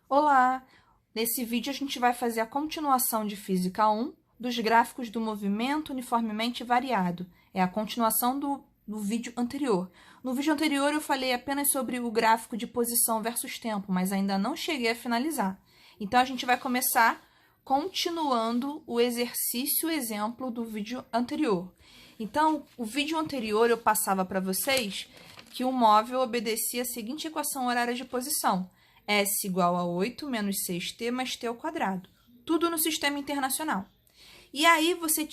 Olá! Nesse vídeo a gente vai fazer a continuação de Física 1 dos gráficos do movimento uniformemente variado. É a continuação do vídeo anterior. No vídeo anterior eu falei apenas sobre o gráfico de posição versus tempo, mas ainda não cheguei a finalizar. Então a gente vai começar continuando o exercício exemplo do vídeo anterior. Então, o vídeo anterior eu passava para vocês que o móvel obedecia a seguinte equação horária de posição: S igual a 8 menos 6t mais t ao quadrado. Tudo no sistema internacional. E aí você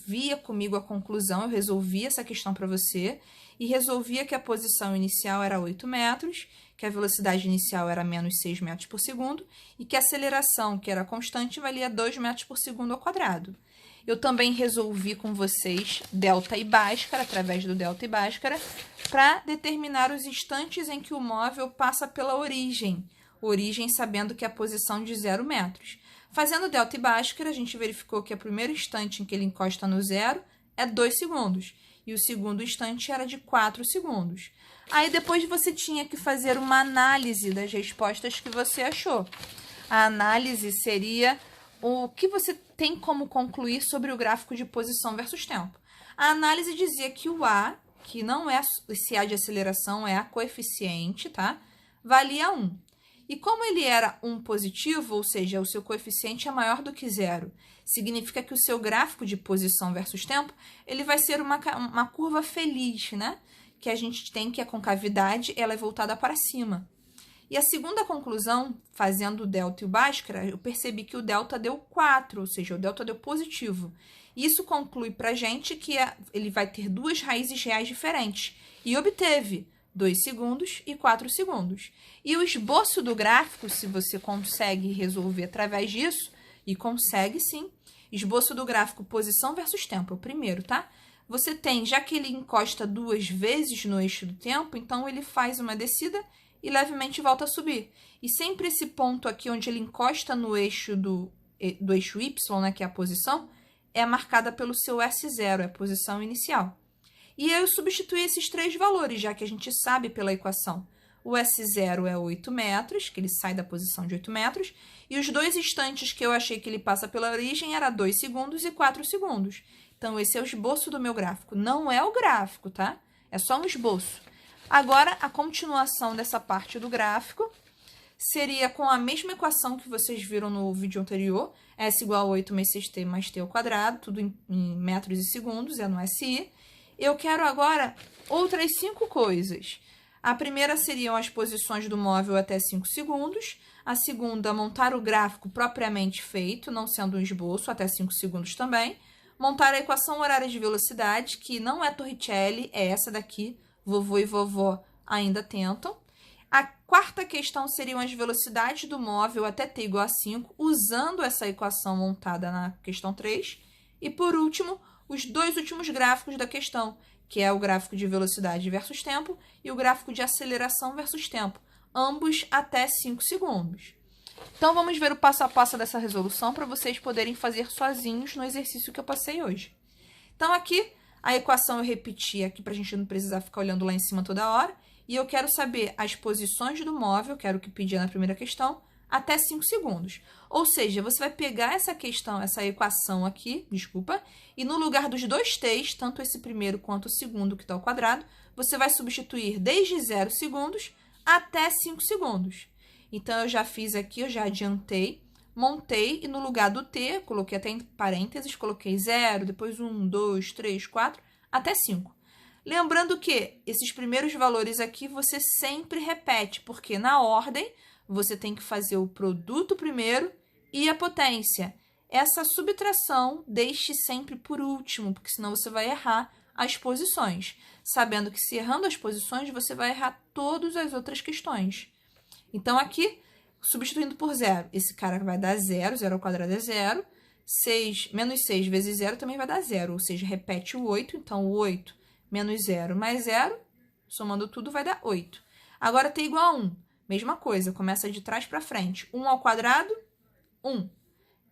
via comigo a conclusão, eu resolvia essa questão para você e resolvia que a posição inicial era 8 metros, que a velocidade inicial era menos 6 metros por segundo e que a aceleração, que era constante, valia 2 metros por segundo ao quadrado. Eu também resolvi com vocês delta e Bhaskara, através do delta e Bhaskara, para determinar os instantes em que o móvel passa pela origem sabendo que é a posição de 0 metros. Fazendo delta e Bhaskara, a gente verificou que o primeiro instante em que ele encosta no zero é 2 segundos, e o segundo instante era de 4 segundos. Aí depois você tinha que fazer uma análise das respostas que você achou. A análise seria o que você tem como concluir sobre o gráfico de posição versus tempo. A análise dizia que o A, que não é esse A de aceleração, é A coeficiente, tá? Valia 1. E como ele era um positivo, ou seja, o seu coeficiente é maior do que zero, significa que o seu gráfico de posição versus tempo, ele vai ser uma curva feliz, né? Que a gente tem que a concavidade, ela é voltada para cima. E a segunda conclusão, fazendo o delta e o Bhaskara, eu percebi que o delta deu 4, ou seja, o delta deu positivo. Isso conclui para a gente que ele vai ter duas raízes reais diferentes. E obteve 2 segundos e 4 segundos. E o esboço do gráfico, se você consegue resolver através disso, e consegue sim, esboço do gráfico posição versus tempo, é o primeiro, tá? Você tem, já que ele encosta 2 vezes no eixo do tempo, então ele faz uma descida e levemente volta a subir. E sempre esse ponto aqui onde ele encosta no eixo do eixo Y, né, que é a posição, é marcada pelo seu S0, é a posição inicial. E eu substituí esses 3 valores, já que a gente sabe pela equação. O S0 é 8 metros, que ele sai da posição de 8 metros, e os 2 instantes que eu achei que ele passa pela origem era 2 segundos e 4 segundos. Então, esse é o esboço do meu gráfico. Não é o gráfico, tá? É só um esboço. Agora, a continuação dessa parte do gráfico seria com a mesma equação que vocês viram no vídeo anterior, S igual a 8 mais 6t mais t ao quadrado, tudo em metros e segundos, é no SI. Eu quero agora outras 5 coisas. A primeira seriam as posições do móvel até 5 segundos. A segunda, montar o gráfico propriamente feito, não sendo um esboço, até 5 segundos também. Montar a equação horária de velocidade, que não é Torricelli, é essa daqui. Vovô e vovó ainda tentam. A quarta questão seriam as velocidades do móvel até t igual a 5, usando essa equação montada na questão 3. E, por último, os 2 últimos gráficos da questão, que é o gráfico de velocidade versus tempo e o gráfico de aceleração versus tempo, ambos até 5 segundos. Então, vamos ver o passo a passo dessa resolução para vocês poderem fazer sozinhos no exercício que eu passei hoje. Então, aqui, a equação eu repeti aqui para a gente não precisar ficar olhando lá em cima toda hora. E eu quero saber as posições do móvel, que era o que pedia na primeira questão, até 5 segundos. Ou seja, você vai pegar essa questão, essa equação aqui, desculpa, e no lugar dos 2 t's, tanto esse primeiro quanto o segundo que está ao quadrado, você vai substituir desde 0 segundos até 5 segundos. Então, eu já fiz aqui, eu já adiantei, montei e no lugar do t, coloquei até em parênteses, coloquei 0, depois 1, 2, 3, 4, até 5. Lembrando que esses primeiros valores aqui você sempre repete, porque na ordem você tem que fazer o produto primeiro e a potência. Essa subtração deixe sempre por último, porque senão você vai errar as posições. Sabendo que se errando as posições, você vai errar todas as outras questões. Então, aqui, substituindo por 0, esse cara vai dar 0, 0 ao quadrado é 0. Menos 6 vezes 0 também vai dar 0, ou seja, repete o 8. Então, o 8 menos 0 mais 0, somando tudo, vai dar 8. Agora, t igual a 1. Mesma coisa, começa de trás para frente. 1 ao quadrado, 1.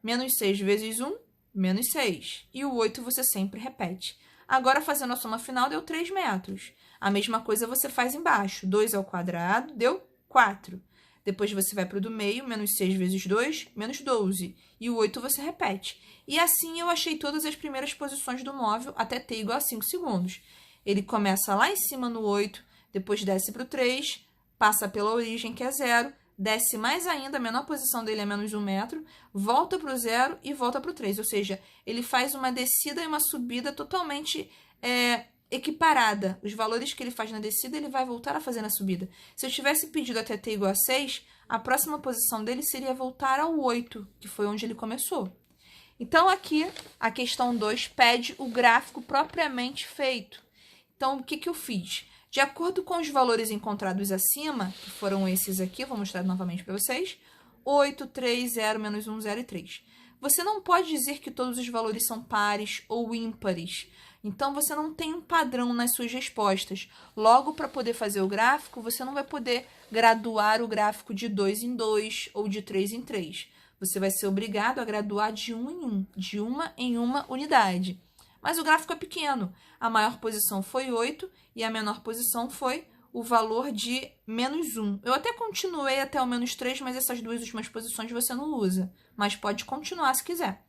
Menos 6 vezes 1, menos 6. E o 8 você sempre repete. Agora, fazendo a soma final, deu 3 metros. A mesma coisa você faz embaixo. 2 ao quadrado deu 4. Depois você vai para o do meio, menos 6 vezes 2, menos 12. E o 8 você repete. E assim eu achei todas as primeiras posições do móvel até t igual a 5 segundos. Ele começa lá em cima no 8, depois desce para o 3, passa pela origem, que é 0, desce mais ainda, a menor posição dele é menos 1 metro, volta para o 0 e volta para o 3. Ou seja, ele faz uma descida e uma subida totalmente equiparada. Os valores que ele faz na descida, ele vai voltar a fazer na subida. Se eu tivesse pedido até t igual a 6, a próxima posição dele seria voltar ao 8, que foi onde ele começou. Então, aqui, a questão 2 pede o gráfico propriamente feito. Então, o que eu fiz? De acordo com os valores encontrados acima, que foram esses aqui, eu vou mostrar novamente para vocês, 8, 3, 0, menos 1, 0 e 3. Você não pode dizer que todos os valores são pares ou ímpares. Então, você não tem um padrão nas suas respostas. Logo, para poder fazer o gráfico, você não vai poder graduar o gráfico de 2 em 2 ou de 3 em 3. Você vai ser obrigado a graduar de 1 em 1, de uma em uma unidade. Mas o gráfico é pequeno. A maior posição foi 8 e a menor posição foi o valor de menos 1. Eu até continuei até o menos 3, mas essas duas últimas posições você não usa. Mas pode continuar se quiser.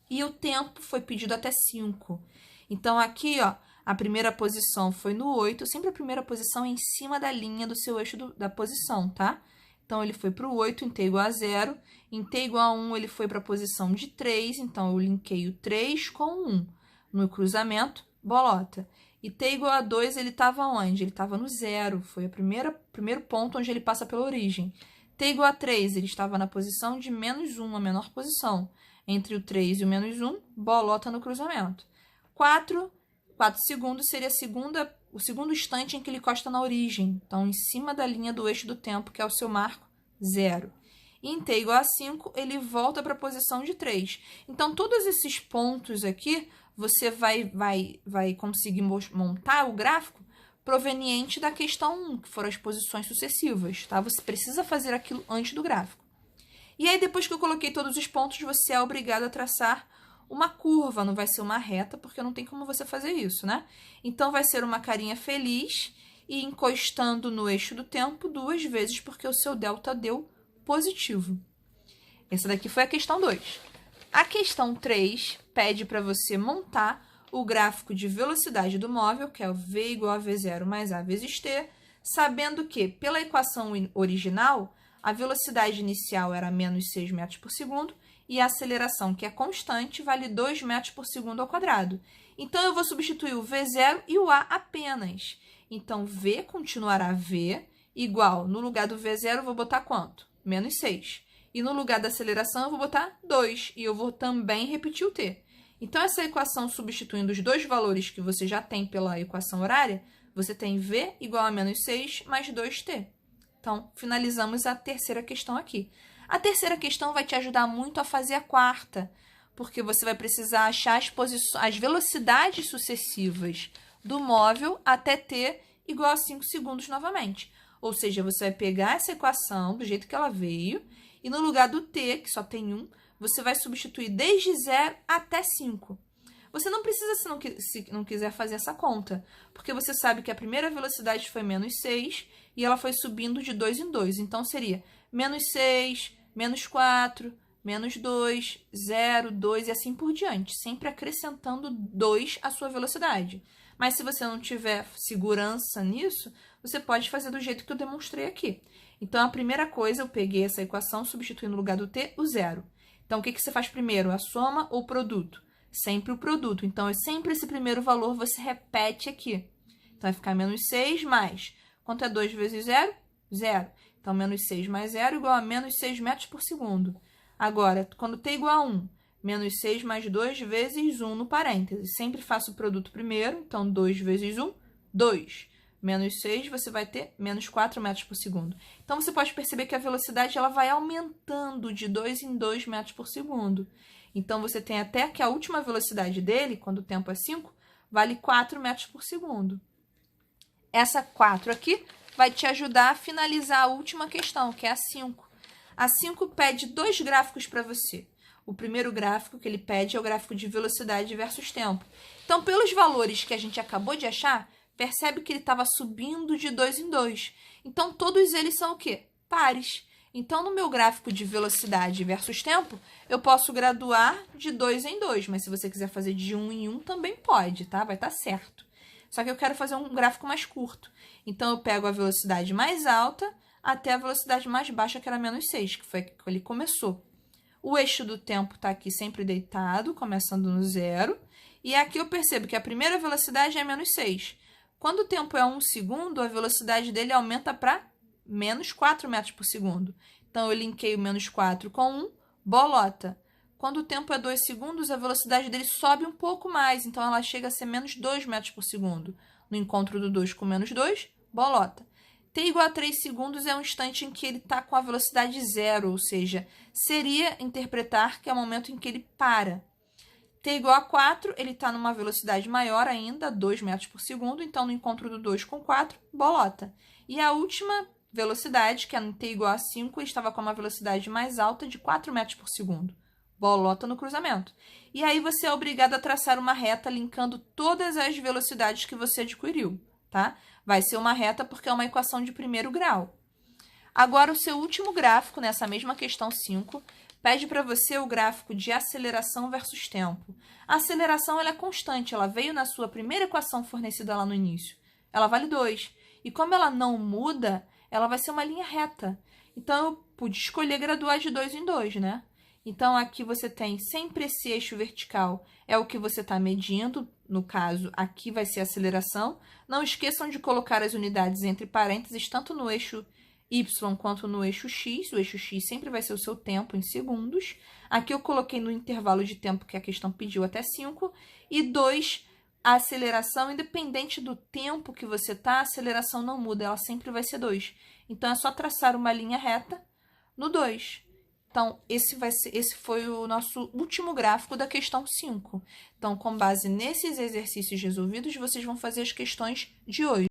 E o tempo foi pedido até 5. Então, aqui, ó, a primeira posição foi no 8. Sempre a primeira posição é em cima da linha do seu eixo da posição, tá? Então, ele foi para o 8 em t igual a 0. Em t igual a 1, ele foi para a posição de 3. Então, eu linkei o 3 com 1. No cruzamento, bolota. E t igual a 2, ele estava onde? Ele estava no 0. Foi o primeiro ponto onde ele passa pela origem. t igual a 3, ele estava na posição de menos 1, a menor posição. Entre o 3 e o menos 1, bolota no cruzamento. 4 segundos seria o segundo instante em que ele encosta na origem. Então, em cima da linha do eixo do tempo, que é o seu marco, 0. E em t igual a 5, ele volta para a posição de 3. Então, todos esses pontos aqui, você vai conseguir montar o gráfico proveniente da questão 1, que foram as posições sucessivas, tá? Você precisa fazer aquilo antes do gráfico. E aí, depois que eu coloquei todos os pontos, você é obrigado a traçar uma curva, não vai ser uma reta, porque não tem como você fazer isso, né? Então, vai ser uma carinha feliz e encostando no eixo do tempo 2 vezes, porque o seu delta deu positivo. Essa daqui foi a questão 2. A questão 3 pede para você montar o gráfico de velocidade do móvel, que é o v igual a v0 mais a vezes t, sabendo que, pela equação original, a velocidade inicial era menos 6 metros por segundo e a aceleração, que é constante, vale 2 metros por segundo ao quadrado. Então, eu vou substituir o v0 e o a apenas. Então, v continuará v igual, no lugar do v0, eu vou botar quanto? Menos 6. E no lugar da aceleração, eu vou botar 2. E eu vou também repetir o t. Então, essa equação, substituindo os dois valores que você já tem pela equação horária, você tem v igual a menos 6 mais 2t. Então, finalizamos a terceira questão aqui. A terceira questão vai te ajudar muito a fazer a quarta, porque você vai precisar achar as velocidades sucessivas do móvel até t igual a 5 segundos novamente. Ou seja, você vai pegar essa equação do jeito que ela veio e no lugar do t, que só tem 1, você vai substituir desde 0 até 5. Você não precisa, se não quiser, fazer essa conta, porque você sabe que a primeira velocidade foi menos 6 e ela foi subindo de 2 em 2. Então, seria menos 6, menos 4, menos 2, 0, 2 e assim por diante, sempre acrescentando 2 à sua velocidade. Mas se você não tiver segurança nisso, você pode fazer do jeito que eu demonstrei aqui. Então, a primeira coisa, eu peguei essa equação, substituindo no lugar do t, o 0. Então, o que você faz primeiro? A soma ou o produto? Sempre o produto. Então, sempre esse primeiro valor você repete aqui. Então, vai ficar menos 6 mais... Quanto é 2 vezes 0? 0. Então, menos 6 mais 0 igual a menos 6 metros por segundo. Agora, quando t igual a 1, menos 6 mais 2 vezes 1 no parênteses. Sempre faço o produto primeiro. Então, 2 vezes 1, 2. Menos 6, você vai ter menos 4 metros por segundo. Então, você pode perceber que a velocidade ela vai aumentando de 2 em 2 metros por segundo. Então, você tem até que a última velocidade dele, quando o tempo é 5, vale 4 metros por segundo. Essa 4 aqui vai te ajudar a finalizar a última questão, que é a 5. A 5 pede dois gráficos para você. O primeiro gráfico que ele pede é o gráfico de velocidade versus tempo. Então, pelos valores que a gente acabou de achar, percebe que ele estava subindo de 2 em 2. Então, todos eles são o quê? pares. Então, no meu gráfico de velocidade versus tempo, eu posso graduar de 2 em 2, mas se você quiser fazer de 1 em 1, também pode, tá? Vai estar certo. Só que eu quero fazer um gráfico mais curto. Então, eu pego a velocidade mais alta até a velocidade mais baixa, que era -6, que foi que ele começou. O eixo do tempo está aqui sempre deitado, começando no 0. E aqui eu percebo que a primeira velocidade é -6. Quando o tempo é 1 segundo, a velocidade dele aumenta para -4 metros por segundo. Então, eu linkei o -4 com 1, bolota. Quando o tempo é 2 segundos, a velocidade dele sobe um pouco mais, então ela chega a ser -2 metros por segundo. No encontro do 2 com -2, bolota. T igual a 3 segundos é um instante em que ele está com a velocidade 0, ou seja, seria interpretar que é o momento em que ele para. T igual a 4, ele está numa velocidade maior ainda, 2 metros por segundo, então no encontro do 2 com 4, bolota. E a última velocidade, que é no T igual a 5, ele estava com uma velocidade mais alta de 4 metros por segundo. Bolota no cruzamento. E aí você é obrigado a traçar uma reta linkando todas as velocidades que você adquiriu, tá? Vai ser uma reta porque é uma equação de primeiro grau. Agora, o seu último gráfico, nessa mesma questão 5, pede para você o gráfico de aceleração versus tempo. A aceleração ela é constante, ela veio na sua primeira equação fornecida lá no início. Ela vale 2. E como ela não muda, ela vai ser uma linha reta. Então, eu pude escolher graduar de 2 em 2, né? Então, aqui você tem sempre esse eixo vertical, é o que você está medindo. No caso, aqui vai ser a aceleração. Não esqueçam de colocar as unidades entre parênteses, tanto no eixo Y quanto no eixo X. O eixo X sempre vai ser o seu tempo em segundos. Aqui eu coloquei no intervalo de tempo que a questão pediu até 5. E 2, a aceleração, independente do tempo que você está, a aceleração não muda, ela sempre vai ser 2. Então, é só traçar uma linha reta no 2. Então, esse foi o nosso último gráfico da questão 5. Então, com base nesses exercícios resolvidos, vocês vão fazer as questões de hoje.